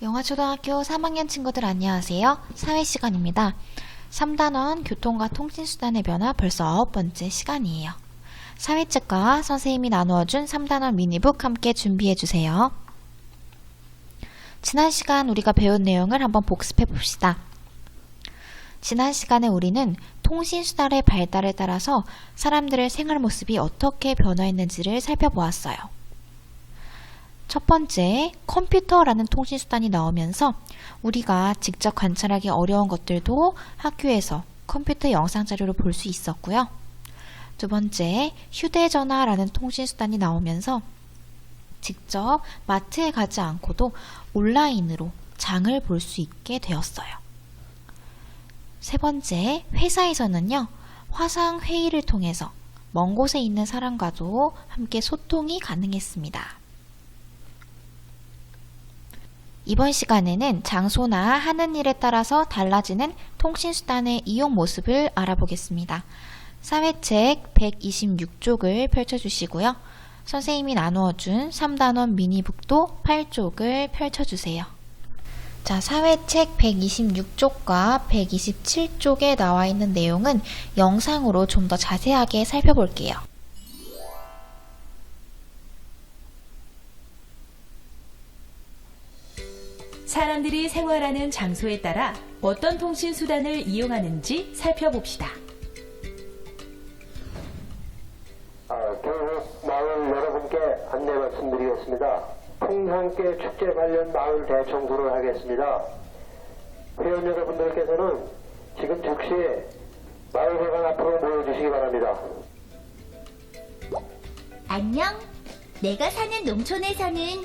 영화초등학교 3학년 친구들 안녕하세요. 사회시간입니다. 3단원 교통과 통신수단의 변화 벌써 9번째 시간이에요. 사회책과 선생님이 나누어준 3단원 미니북 함께 준비해주세요. 지난 시간 우리가 배운 내용을 한번 복습해 봅시다. 지난 시간에 우리는 통신수단의 발달에 따라서 사람들의 생활 모습이 어떻게 변화했는지를 살펴보았어요. 첫 번째, 컴퓨터라는 통신수단이 나오면서 우리가 직접 관찰하기 어려운 것들도 학교에서 컴퓨터 영상자료로 볼 수 있었고요. 두 번째, 휴대전화라는 통신수단이 나오면서 직접 마트에 가지 않고도 온라인으로 장을 볼 수 있게 되었어요. 세 번째, 회사에서는요, 화상회의를 통해서 먼 곳에 있는 사람과도 함께 소통이 가능했습니다. 이번 시간에는 장소나 하는 일에 따라서 달라지는 통신수단의 이용 모습을 알아보겠습니다. 사회책 126쪽을 펼쳐주시고요. 선생님이 나누어준 3단원 미니북도 8쪽을 펼쳐주세요. 자, 사회책 126쪽과 127쪽에 나와 있는 내용은 영상으로 좀 더 자세하게 살펴볼게요. 사람들이 생활하는 장소에 따라 어떤 통신수단을 이용하는지 살펴봅시다. 교육 마을 여러분께 안내 말씀드리겠습니다. 풍산께 축제 관련 마을 대청소를 하겠습니다. 회원 여러분들께서는 지금 즉시 마을회관 앞으로 모여주시기 바랍니다. 안녕. 내가 사는 농촌에서는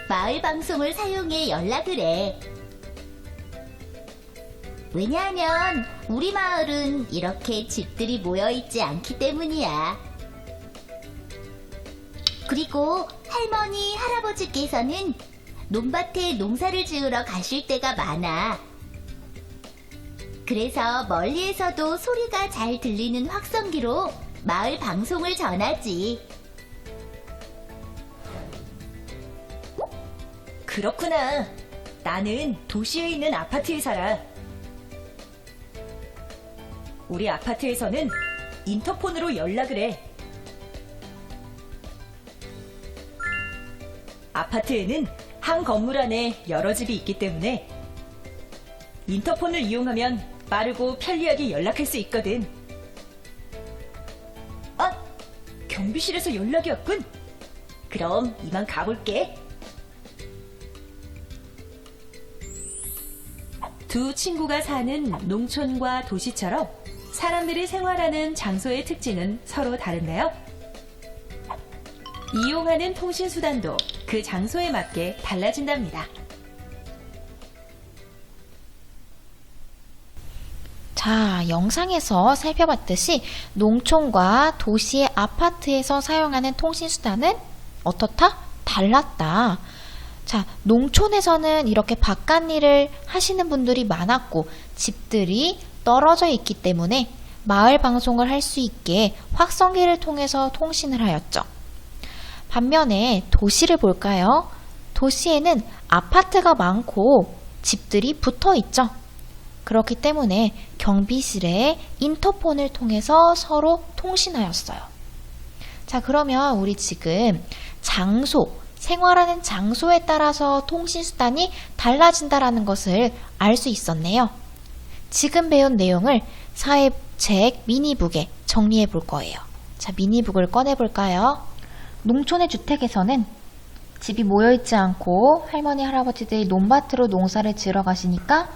마을 방송을 사용해 연락을 해. 왜냐하면 우리 마을은 이렇게 집들이 모여있지 않기 때문이야. 그리고 할머니, 할아버지께서는 논밭에 농사를 지으러 가실 때가 많아. 그래서 멀리에서도 소리가 잘 들리는 확성기로 마을 방송을 전하지. 그렇구나. 나는 도시에 있는 아파트에 살아. 우리 아파트에서는 인터폰으로 연락을 해. 아파트에는 한 건물 안에 여러 집이 있기 때문에 인터폰을 이용하면 빠르고 편리하게 연락할 수 있거든. 아! 경비실에서 연락이 왔군. 그럼 이만 가볼게. 두 친구가 사는 농촌과 도시처럼 사람들이 생활하는 장소의 특징은 서로 다른데요. 이용하는 통신수단도 그 장소에 맞게 달라진답니다. 자, 영상에서 살펴봤듯이 농촌과 도시의 아파트에서 사용하는 통신수단은 어떻다? 달랐다. 자, 농촌에서는 이렇게 바깥 일을 하시는 분들이 많았고 집들이 떨어져 있기 때문에 마을 방송을 할 수 있게 확성기를 통해서 통신을 하였죠. 반면에 도시를 볼까요? 도시에는 아파트가 많고 집들이 붙어 있죠. 그렇기 때문에 경비실에 인터폰을 통해서 서로 통신하였어요. 자, 그러면 우리 지금 장소, 생활하는 장소에 따라서 통신수단이 달라진다는 것을 알 수 있었네요. 지금 배운 내용을 사회책 미니북에 정리해 볼 거예요. 자, 미니북을 꺼내 볼까요? 농촌의 주택에서는 집이 모여있지 않고 할머니, 할아버지들이 논밭으로 농사를 지으러 가시니까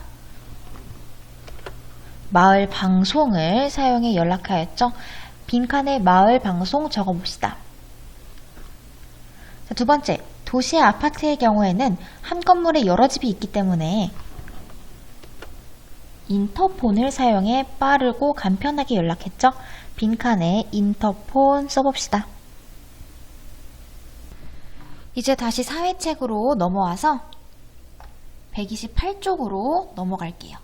마을 방송을 사용해 연락하였죠. 빈칸에 마을 방송 적어봅시다. 자, 두 번째, 도시의 아파트의 경우에는 한 건물에 여러 집이 있기 때문에 인터폰을 사용해 빠르고 간편하게 연락했죠. 빈칸에 인터폰 써봅시다. 이제 다시 사회책으로 넘어와서 128쪽으로 넘어갈게요.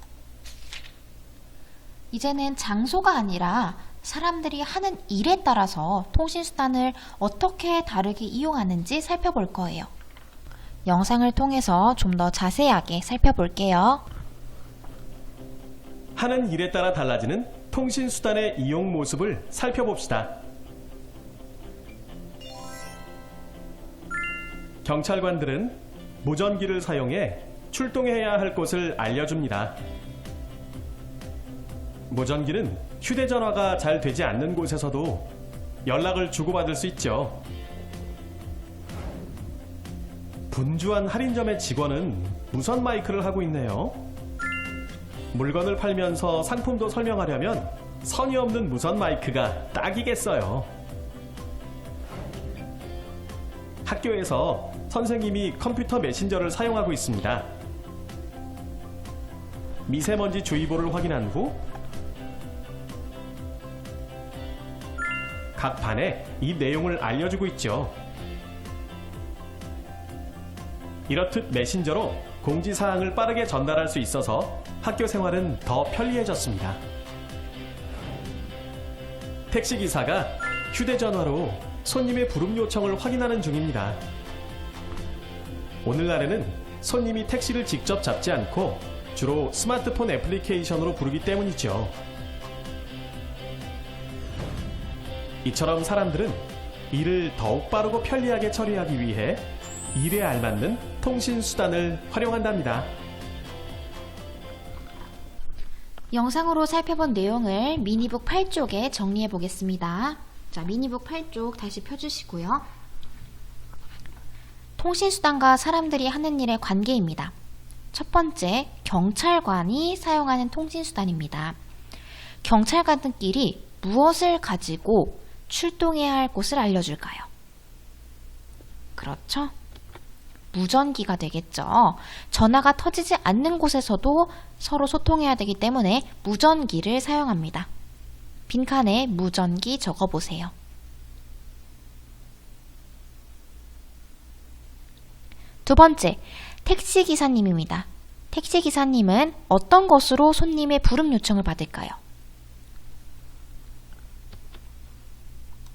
이제는 장소가 아니라 사람들이 하는 일에 따라서 통신수단을 어떻게 다르게 이용하는지 살펴볼 거예요. 영상을 통해서 좀 더 자세하게 살펴볼게요. 하는 일에 따라 달라지는 통신수단의 이용 모습을 살펴봅시다. 경찰관들은 무전기를 사용해 출동해야 할 곳을 알려줍니다. 무전기는 휴대전화가 잘 되지 않는 곳에서도 연락을 주고받을 수 있죠. 분주한 할인점의 직원은 무선 마이크를 하고 있네요. 물건을 팔면서 상품도 설명하려면 선이 없는 무선 마이크가 딱이겠어요. 학교에서 선생님이 컴퓨터 메신저를 사용하고 있습니다. 미세먼지 주의보를 확인한 후 각 반에 이 내용을 알려주고 있죠. 이렇듯 메신저로 공지사항을 빠르게 전달할 수 있어서 학교 생활은 더 편리해졌습니다. 택시기사가 휴대전화로 손님의 부름 요청을 확인하는 중입니다. 오늘날에는 손님이 택시를 직접 잡지 않고 주로 스마트폰 애플리케이션으로 부르기 때문이죠. 이처럼 사람들은 일을 더욱 빠르고 편리하게 처리하기 위해 일에 알맞는 통신수단을 활용한답니다. 영상으로 살펴본 내용을 미니북 8쪽에 정리해 보겠습니다. 자, 미니북 8쪽 다시 펴주시고요. 통신수단과 사람들이 하는 일의 관계입니다. 첫 번째, 경찰관이 사용하는 통신수단입니다. 경찰관들끼리 무엇을 가지고 출동해야 할 곳을 알려줄까요? 그렇죠? 무전기가 되겠죠. 전화가 터지지 않는 곳에서도 서로 소통해야 되기 때문에 무전기를 사용합니다. 빈칸에 무전기 적어보세요. 두 번째, 택시기사님입니다. 택시기사님은 어떤 것으로 손님의 부름 요청을 받을까요?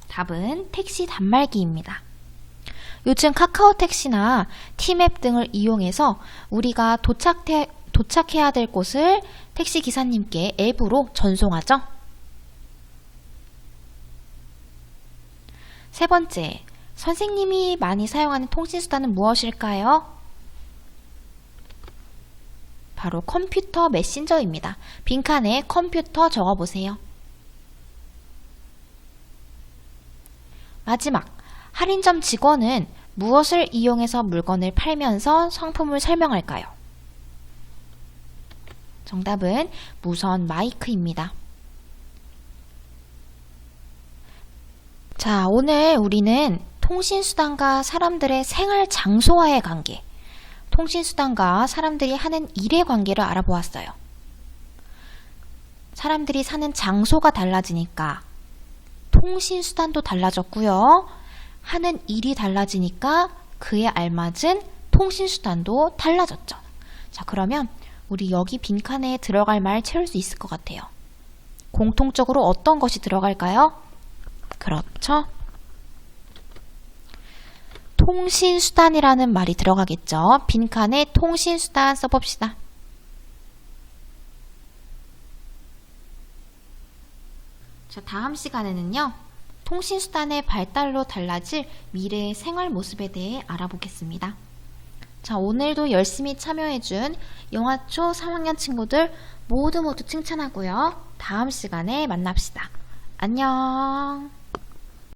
답은 택시 단말기입니다. 요즘 카카오 택시나 티맵 등을 이용해서 우리가 도착해야 될 곳을 택시 기사님께 앱으로 전송하죠. 세 번째, 선생님이 많이 사용하는 통신수단은 무엇일까요? 바로 컴퓨터 메신저입니다. 빈칸에 컴퓨터 적어보세요. 마지막, 할인점 직원은 무엇을 이용해서 물건을 팔면서 상품을 설명할까요? 정답은 무선 마이크입니다. 자, 오늘 우리는 통신수단과 사람들의 생활 장소와의 관계, 통신수단과 사람들이 하는 일의 관계를 알아보았어요. 사람들이 사는 장소가 달라지니까 통신수단도 달라졌고요. 하는 일이 달라지니까 그에 알맞은 통신수단도 달라졌죠. 자, 그러면 우리 여기 빈칸에 들어갈 말 채울 수 있을 것 같아요. 공통적으로 어떤 것이 들어갈까요? 그렇죠. 통신수단이라는 말이 들어가겠죠. 빈칸에 통신수단 써봅시다. 자, 다음 시간에는요, 통신수단의 발달로 달라질 미래의 생활 모습에 대해 알아보겠습니다. 자, 오늘도 열심히 참여해준 영화초 3학년 친구들 모두 칭찬하고요. 다음 시간에 만납시다. 안녕.